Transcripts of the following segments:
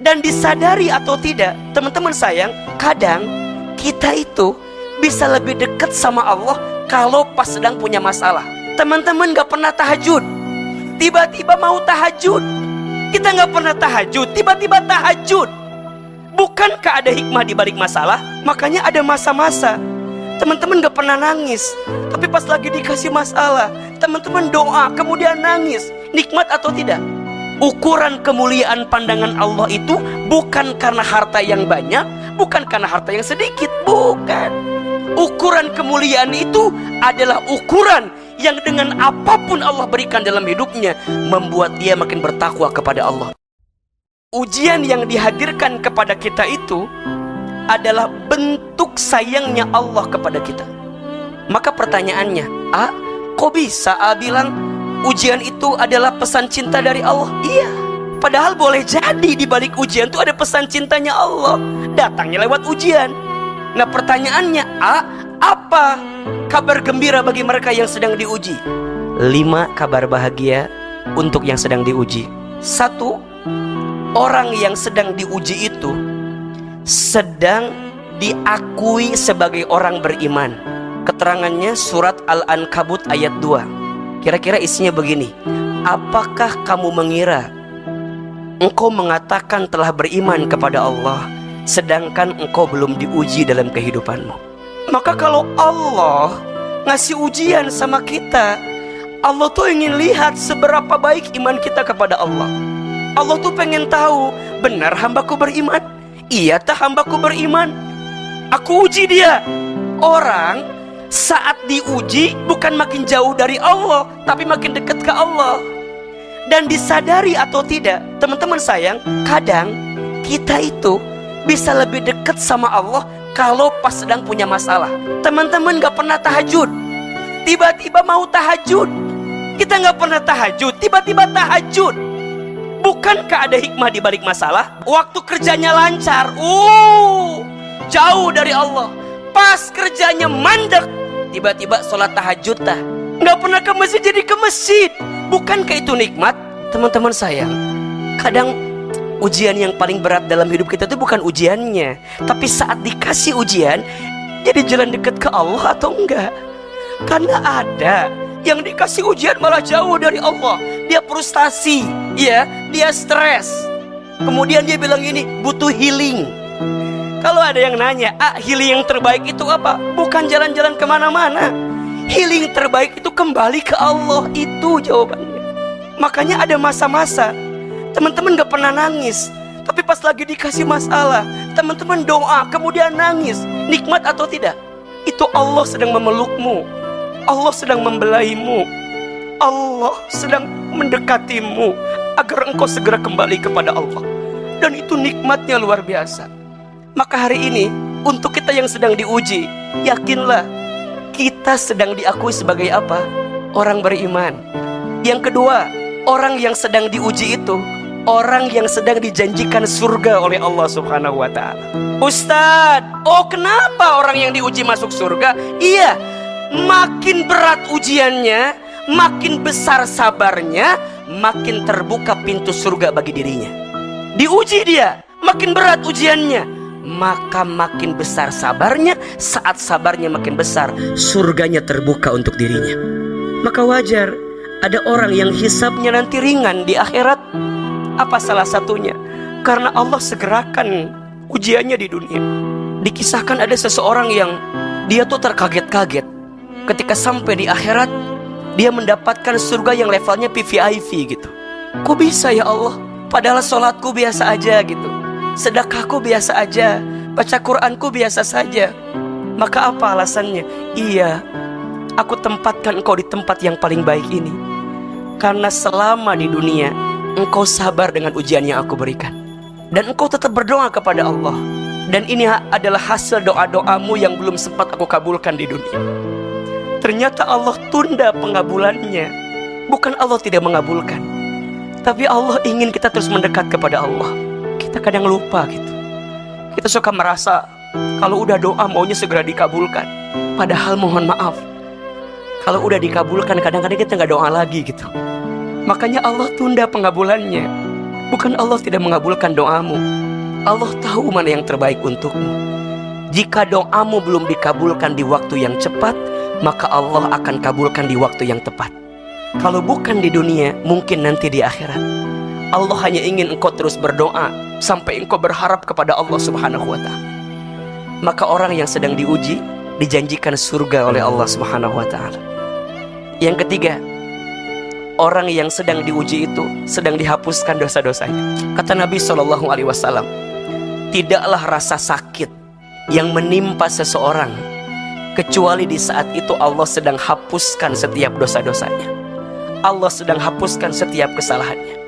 Dan disadari atau tidak, teman-teman sayang, kadang kita itu bisa lebih dekat sama Allah kalau pas sedang punya masalah. Teman-teman gak pernah tahajud, tiba-tiba mau tahajud. Kita gak pernah tahajud, tiba-tiba tahajud. Bukankah ada hikmah di balik masalah? Makanya ada masa-masa teman-teman gak pernah nangis, tapi pas lagi dikasih masalah, teman-teman doa kemudian nangis. Nikmat atau tidak? Ukuran kemuliaan pandangan Allah itu bukan karena harta yang banyak, bukan karena harta yang sedikit, bukan. Ukuran kemuliaan itu adalah ukuran yang dengan apapun Allah berikan dalam hidupnya membuat dia makin bertakwa kepada Allah. Ujian yang dihadirkan kepada kita itu adalah bentuk sayangnya Allah kepada kita. Maka pertanyaannya, kok bisa bilang ujian itu adalah pesan cinta dari Allah? Iya, padahal boleh jadi di balik ujian itu ada pesan cintanya Allah, datangnya lewat ujian. Nah pertanyaannya, apa kabar gembira bagi mereka yang sedang diuji? 5 kabar bahagia untuk yang sedang diuji. 1, orang yang sedang diuji itu sedang diakui sebagai orang beriman. Keterangannya surat Al-Ankabut ayat 2. Kira-kira isinya begini: apakah kamu mengira engkau mengatakan telah beriman kepada Allah, sedangkan engkau belum diuji dalam kehidupanmu? Maka kalau Allah ngasih ujian sama kita, Allah tuh ingin lihat seberapa baik iman kita kepada Allah. Allah tuh pengen tahu, benar hambaku beriman? Iya tah hambaku beriman? Aku uji dia. Orang saat diuji bukan makin jauh dari Allah, tapi makin dekat ke Allah. Dan disadari atau tidak, teman-teman sayang, kadang kita itu bisa lebih dekat sama Allah kalau pas sedang punya masalah. Teman-teman gak pernah tahajud, tiba-tiba mau tahajud. Kita gak pernah tahajud, tiba-tiba tahajud. Bukankah ada hikmah di balik masalah? Waktu kerjanya lancar, jauh dari Allah. Pas kerjanya mandek, tiba-tiba sholat tahajud dah. Gak pernah ke masjid jadi ke masjid. Bukankah itu nikmat? Teman-teman sayang, kadang ujian yang paling berat dalam hidup kita itu bukan ujiannya, tapi saat dikasih ujian, jadi jalan dekat ke Allah atau enggak. Karena ada yang dikasih ujian malah jauh dari Allah. Dia frustasi, ya, dia stres. Kemudian dia bilang ini, butuh healing. Kalau ada yang nanya, healing yang terbaik itu apa? Bukan jalan-jalan kemana-mana. Healing terbaik itu kembali ke Allah, itu jawabannya. Makanya ada masa-masa teman-teman gak pernah nangis, tapi pas lagi dikasih masalah, teman-teman doa kemudian nangis. Nikmat atau tidak? Itu Allah sedang memelukmu, Allah sedang membelaimu, Allah sedang mendekatimu agar engkau segera kembali kepada Allah. Dan itu nikmatnya luar biasa. Maka hari ini untuk kita yang sedang diuji, yakinlah kita sedang diakui sebagai apa? Orang beriman. Yang kedua, orang yang sedang diuji itu orang yang sedang dijanjikan surga oleh Allah Subhanahu wa ta'ala. Ustadz, kenapa orang yang diuji masuk surga? Iya, makin berat ujiannya, makin besar sabarnya, makin terbuka pintu surga bagi dirinya. Diuji dia, makin berat ujiannya, maka makin besar sabarnya. Saat sabarnya makin besar, surganya terbuka untuk dirinya. Maka wajar ada orang yang hisabnya nanti ringan di akhirat. Apa salah satunya? Karena Allah segerakan ujiannya di dunia. Dikisahkan ada seseorang yang dia tuh terkaget-kaget ketika sampai di akhirat, dia mendapatkan surga yang levelnya VVIP gitu. Kok bisa ya Allah? Padahal sholatku biasa aja gitu, sedekahku biasa aja, baca Quranku biasa saja. Maka apa alasannya? Iya, aku tempatkan engkau di tempat yang paling baik ini karena selama di dunia engkau sabar dengan ujian yang aku berikan, dan engkau tetap berdoa kepada Allah. Dan ini adalah hasil doa-doamu yang belum sempat aku kabulkan di dunia. Ternyata Allah tunda pengabulannya. Bukan Allah tidak mengabulkan, tapi Allah ingin kita terus mendekat kepada Allah. Kita kadang lupa gitu. Kita suka merasa kalau udah doa maunya segera dikabulkan. Padahal mohon maaf, kalau udah dikabulkan kadang-kadang kita nggak doa lagi gitu. Makanya Allah tunda pengabulannya. Bukan Allah tidak mengabulkan doamu. Allah tahu mana yang terbaik untukmu. Jika doamu belum dikabulkan di waktu yang cepat, maka Allah akan kabulkan di waktu yang tepat. Kalau bukan di dunia, mungkin nanti di akhirat. Allah hanya ingin engkau terus berdoa sampai engkau berharap kepada Allah Subhanahu wa ta'ala. Maka orang yang sedang diuji dijanjikan surga oleh Allah Subhanahu wa ta'ala. Yang ketiga, orang yang sedang diuji itu sedang dihapuskan dosa-dosanya. Kata Nabi SAW, tidaklah rasa sakit yang menimpa seseorang kecuali di saat itu Allah sedang hapuskan setiap dosa-dosanya. Allah sedang hapuskan setiap kesalahannya.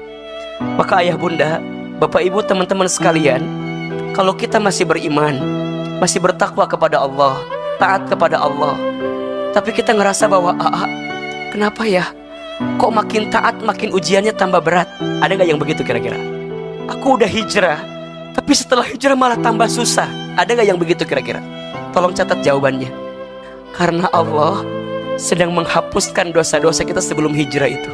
Maka ayah bunda, bapak ibu, teman-teman sekalian, kalau kita masih beriman, masih bertakwa kepada Allah, taat kepada Allah, tapi kita ngerasa bahwa kenapa ya, kok makin taat makin ujiannya tambah berat? Ada gak yang begitu kira-kira? Aku udah hijrah, tapi setelah hijrah malah tambah susah. Ada gak yang begitu kira-kira? Tolong catat jawabannya. Karena Allah sedang menghapuskan dosa-dosa kita sebelum hijrah itu.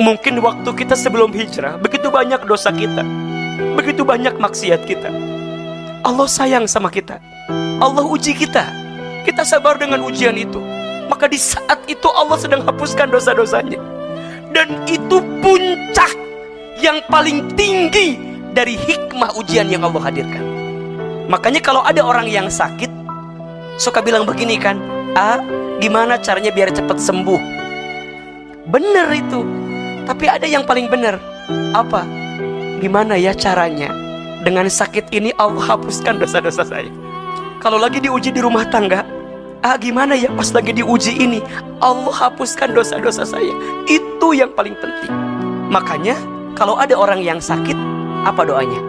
Mungkin waktu kita sebelum hijrah begitu banyak dosa kita, begitu banyak maksiat kita. Allah sayang sama kita, Allah uji kita. Kita sabar dengan ujian itu. Maka di saat itu Allah sedang hapuskan dosa-dosanya. Dan itu puncak yang paling tinggi dari hikmah ujian yang Allah hadirkan. Makanya kalau ada orang yang sakit, suka bilang begini kan, gimana caranya biar cepat sembuh? Bener itu. Tapi ada yang paling benar. Apa? Gimana ya caranya dengan sakit ini Allah hapuskan dosa-dosa saya? Kalau lagi diuji di rumah tangga, gimana ya pas lagi diuji ini Allah hapuskan dosa-dosa saya? Itu yang paling penting. Makanya kalau ada orang yang sakit, apa doanya?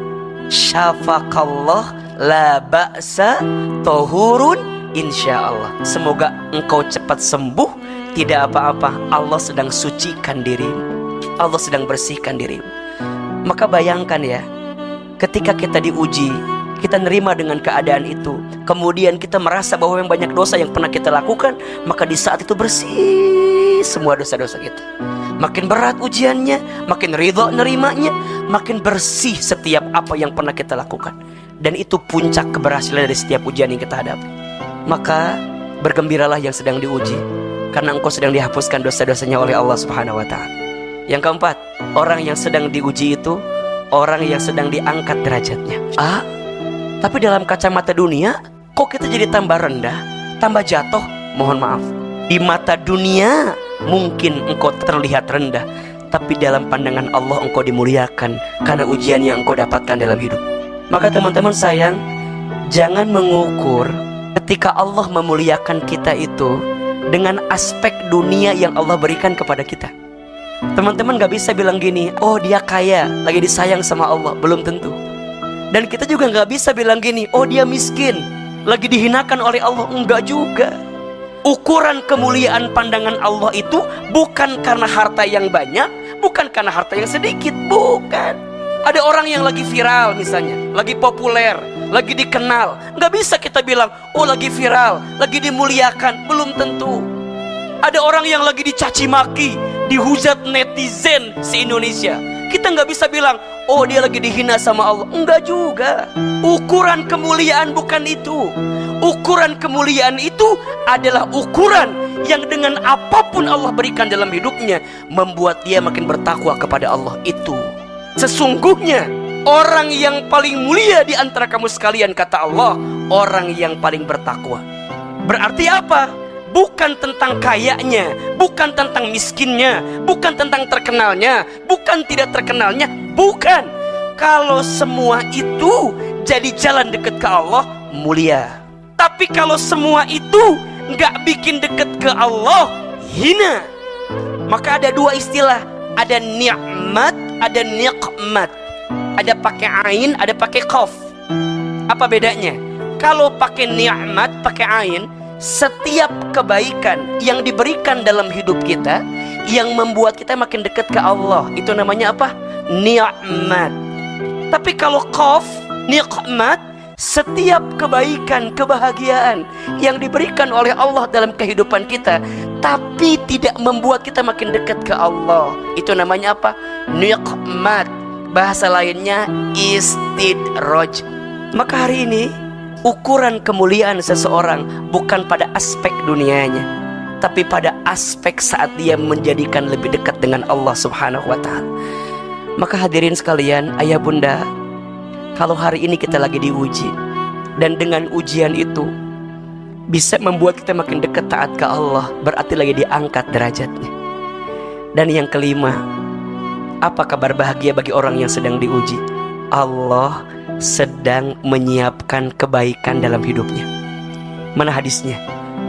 Syafakallah la ba'sa tohurun insyaallah. Semoga engkau cepat sembuh, tidak apa-apa. Allah sedang sucikan dirimu, Allah sedang bersihkan dirimu. Maka bayangkan ya, ketika kita diuji, kita nerima dengan keadaan itu, kemudian kita merasa bahwa yang banyak dosa yang pernah kita lakukan, maka di saat itu bersih semua dosa-dosa kita. Makin berat ujiannya, makin ridho nerimanya, makin bersih setiap apa yang pernah kita lakukan. Dan itu puncak keberhasilan dari setiap ujian yang kita hadapi. Maka bergembiralah yang sedang diuji, karena engkau sedang dihapuskan dosa-dosanya oleh Allah Subhanahu wa ta'ala. Yang keempat, orang yang sedang diuji itu orang yang sedang diangkat derajatnya. Tapi dalam kacamata dunia, kok kita jadi tambah rendah, tambah jatuh? Mohon maaf, di mata dunia mungkin engkau terlihat rendah, tapi dalam pandangan Allah engkau dimuliakan karena ujian yang engkau dapatkan dalam hidup. Maka teman-teman sayang, jangan mengukur ketika Allah memuliakan kita itu dengan aspek dunia yang Allah berikan kepada kita. Teman-teman gak bisa bilang gini, oh dia kaya, lagi disayang sama Allah. Belum tentu. Dan kita juga gak bisa bilang gini, oh dia miskin, lagi dihinakan oleh Allah. Enggak juga. Ukuran kemuliaan pandangan Allah itu bukan karena harta yang banyak, bukan karena harta yang sedikit. Bukan. Ada orang yang lagi viral misalnya, lagi populer, lagi dikenal, gak bisa kita bilang, oh lagi viral, lagi dimuliakan. Belum tentu. Ada orang yang lagi dicaci maki, dihujat netizen se-Indonesia, kita nggak bisa bilang, oh dia lagi dihina sama Allah. Enggak juga. Ukuran kemuliaan bukan itu. Ukuran kemuliaan itu adalah ukuran yang dengan apapun Allah berikan dalam hidupnya, membuat dia makin bertakwa kepada Allah. Itu sesungguhnya orang yang paling mulia di antara kamu sekalian, kata Allah, orang yang paling bertakwa. Berarti apa? Bukan tentang kayanya, bukan tentang miskinnya, bukan tentang terkenalnya, bukan tidak terkenalnya, bukan. Kalau semua itu jadi jalan dekat ke Allah, mulia. Tapi kalau semua itu nggak bikin dekat ke Allah, hina. Maka ada dua istilah, ada nikmat, ada nikmat. Ada pakai ain, ada pakai qaf. Apa bedanya? Kalau pakai nikmat, pakai ain, setiap kebaikan yang diberikan dalam hidup kita yang membuat kita makin dekat ke Allah, itu namanya apa? Nikmat. Tapi kalau qaf, nikmat, setiap kebaikan, kebahagiaan yang diberikan oleh Allah dalam kehidupan kita tapi tidak membuat kita makin dekat ke Allah, itu namanya apa? Nikmat. bahasa lainnya istidraj. Maka hari ini ukuran kemuliaan seseorang bukan pada aspek dunianya, tapi pada aspek saat dia menjadikan lebih dekat dengan Allah Subhanahu wa ta'ala. Maka hadirin sekalian, ayah bunda, kalau hari ini kita lagi diuji, dan dengan ujian itu bisa membuat kita makin dekat taat ke Allah, berarti lagi diangkat derajatnya. Dan yang kelima, apa kabar bahagia bagi orang yang sedang diuji? Allah sedang menyiapkan kebaikan dalam hidupnya. Mana hadisnya?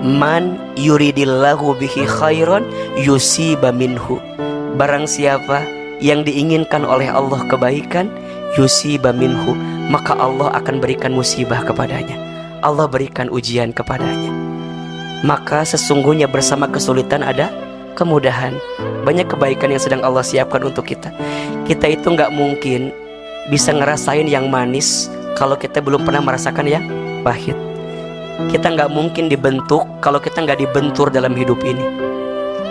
Man yuridillahu bihi khairan yusiba minhu. Barang siapa yang diinginkan oleh Allah kebaikan, yusiba minhu, maka Allah akan berikan musibah kepadanya. Allah berikan ujian kepadanya. Maka sesungguhnya bersama kesulitan ada kemudahan. Banyak kebaikan yang sedang Allah siapkan untuk kita. Kita itu gak mungkin bisa ngerasain yang manis kalau kita belum pernah merasakan yang pahit. Kita gak mungkin dibentuk kalau kita gak dibentur dalam hidup ini.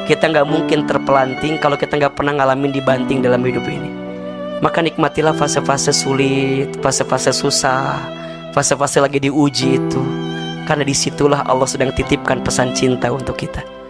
Kita gak mungkin terpelanting kalau kita gak pernah ngalamin dibanting dalam hidup ini. Maka nikmatilah fase-fase sulit, fase-fase susah, fase-fase lagi diuji itu. Karena disitulah Allah sedang titipkan pesan cinta untuk kita.